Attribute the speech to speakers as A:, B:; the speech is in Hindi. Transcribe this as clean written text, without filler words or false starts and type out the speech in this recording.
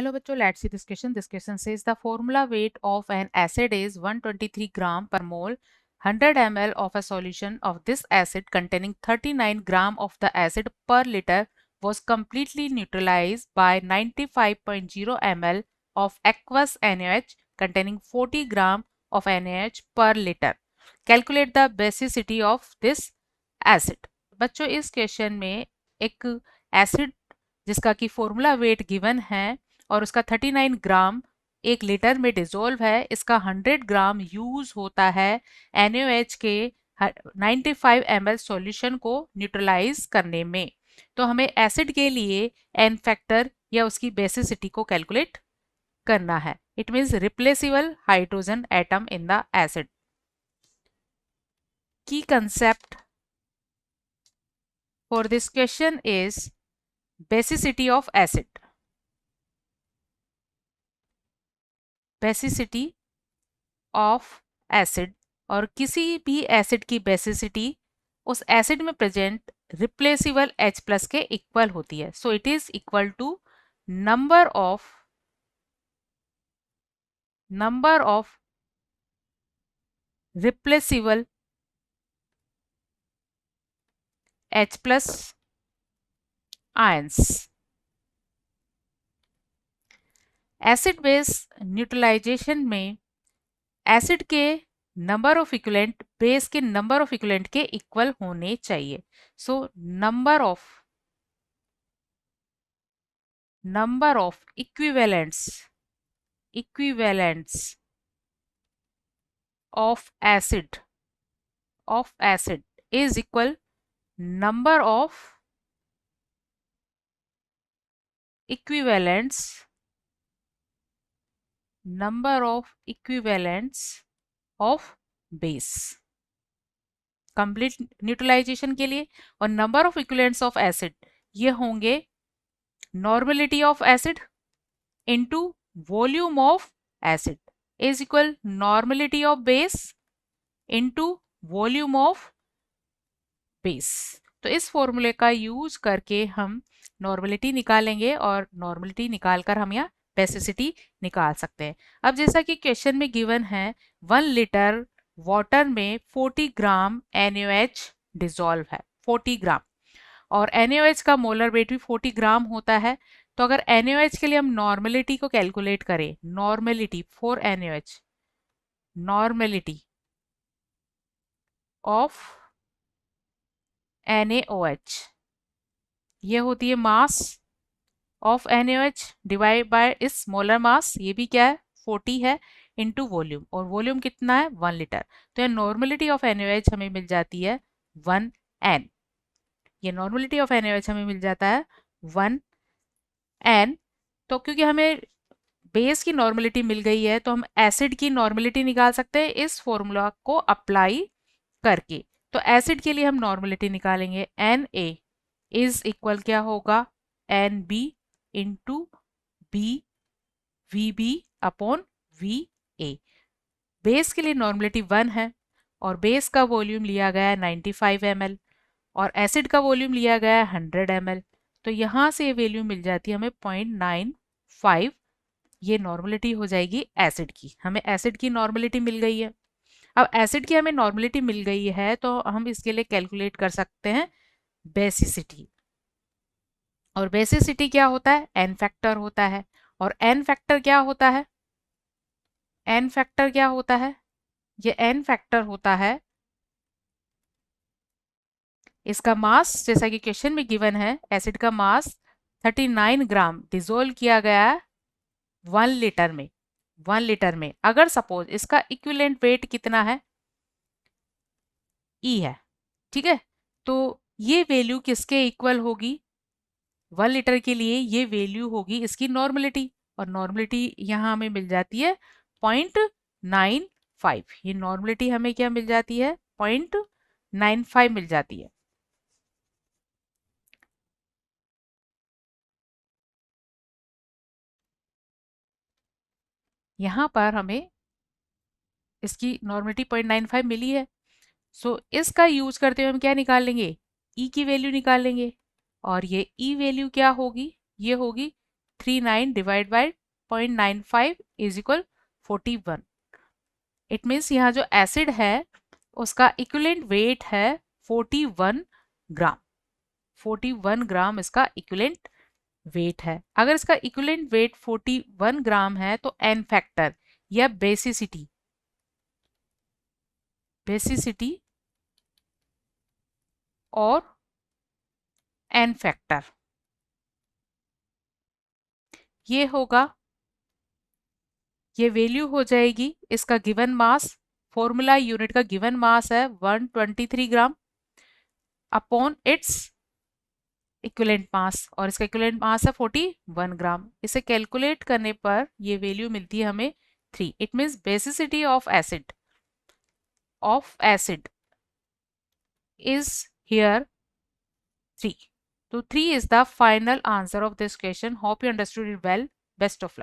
A: Hello bachcho, let's see this question. This question says the formula weight of an acid is 123 gram per mole. 100 ml of a solution of this acid containing 39 gram of the acid per liter was completely neutralized by 95.0 ml of aqueous NaOH containing 40 gram of NaOH per liter. Calculate the basicity of this acid. बच्चों इस क्वेश्चन में एक एसिड जिसका कि फॉर्मूला वेट गिवन है और उसका 39 ग्राम एक लीटर में डिजोल्व है, इसका 100 ग्राम यूज होता है NaOH के 95 ml सॉल्यूशन को न्यूट्रलाइज करने में। तो हमें एसिड के लिए एन फैक्टर या उसकी बेसिसिटी को कैलकुलेट करना है। It means replaceable hydrogen atom in the acid. Key concept for this question is basicity of acid. Basicity of acid और किसी भी एसिड की बेसिसिटी उस एसिड में प्रेजेंट रिप्लेसिबल H प्लस के इक्वल होती है। So it is equal to number of replaceable H plus ions. Acid base neutralisation में एसिड के नंबर ऑफ इक्विवेलेंट बेस के नंबर ऑफ इक्विवेलेंट के इक्वल होने चाहिए। सो number of equivalents of acid is equal number of equivalents of base complete neutralization के लिए। और number of equivalents of acid ये होंगे normality of acid into volume of acid is equal normality of base into volume of base. तो इस फॉर्मूले का यूज करके हम नॉर्मेलिटी निकालेंगे और नॉर्मेलिटी निकालकर हम यहाँ बेसिसिटी निकाल सकते हैं। अब जैसा कि क्वेश्चन में गिवन है 1 लीटर वाटर में 40 ग्राम NaOH डिजोल्व है, 40 ग्राम, और NaOH का मोलर वेट भी 40 ग्राम होता है। तो अगर NaOH के लिए हम नॉर्मेलिटी को कैलकुलेट करें, normality for NaOH, normality of NaOH ये होती है mass of NaOH divide by इस मोलर मास, ये भी क्या है 40 है, इनटू वॉल्यूम, और वॉल्यूम कितना है 1 लीटर। तो ये नॉर्मेलिटी ऑफ NaOH हमें मिल जाती है 1n। ये नॉर्मेलिटी ऑफ NaOH हमें मिल जाता है 1n। तो क्योंकि हमें बेस की नॉर्मेलिटी मिल गई है तो हम एसिड की नॉर्मेलिटी निकाल सकते हैं इस फॉर्मूला को अप्लाई करके। तो एसिड के लिए हम नॉर्मेलिटी निकालेंगे, Na इज इक्वल क्या होगा Nb into B Vb upon Va। Base के लिए नॉर्मेलिटी 1 है और बेस का वॉल्यूम लिया गया है 95 ml और एसिड का वॉल्यूम लिया गया है 100 ml। तो यहाँ से ये वैल्यू मिल जाती है हमें 0.95। ये नॉर्मेलिटी हो जाएगी एसिड की। हमें एसिड की नॉर्मेलिटी मिल गई है। अब एसिड की हमें नॉर्मेलिटी मिल गई है तो हम इसके लिए कैलकुलेट कर सकते हैं बेसिसिटी। और बेसिसिटी क्या होता है, एन फैक्टर होता है। और एन फैक्टर क्या होता है, एन फैक्टर क्या होता है, ये एन फैक्टर होता है इसका मास, जैसा कि क्वेश्चन में गिवन है एसिड का मास 39 ग्राम डिजोल्व किया गया है 1 लीटर में। 1 लीटर में अगर सपोज इसका इक्विवेलेंट वेट कितना है, ई है, ठीक है, तो ये वैल्यू किसके इक्वल होगी, 1 लीटर के लिए ये वैल्यू होगी इसकी नॉर्मेलिटी, और नॉर्मेलिटी यहाँ हमें मिल जाती है 0.95। ये नॉर्मेलिटी हमें क्या मिल जाती है 0.95 मिल जाती है। यहाँ पर हमें इसकी नॉर्मेलिटी 0.95 मिली है। सो इसका यूज करते हुए हम क्या निकाल लेंगे, ई की वैल्यू निकाल लेंगे। और ये ई वैल्यू क्या होगी, ये होगी 0.39 divided by 0.95 is equal 41. It means यहाँ जो एसिड है उसका इक्विवेलेंट वेट है 41 ग्राम। 41 ग्राम इसका इक्विवेलेंट वेट है। अगर इसका इक्विवेलेंट वेट 41 ग्राम है तो एन फैक्टर या बेसिसिटी और एन फैक्टर ये होगा, ये वैल्यू हो जाएगी इसका गिवन मास, फॉर्मूला यूनिट का गिवन मास है 123 ग्राम अपॉन इट्स इक्विवेलेंट मास, और इसका इक्विवेलेंट मास है 41 ग्राम। इसे कैलकुलेट करने पर ये वैल्यू मिलती है हमें 3। It means basicity of acid is here 3. So 3 is the final answer of this question. Hope you understood it well. Best of luck.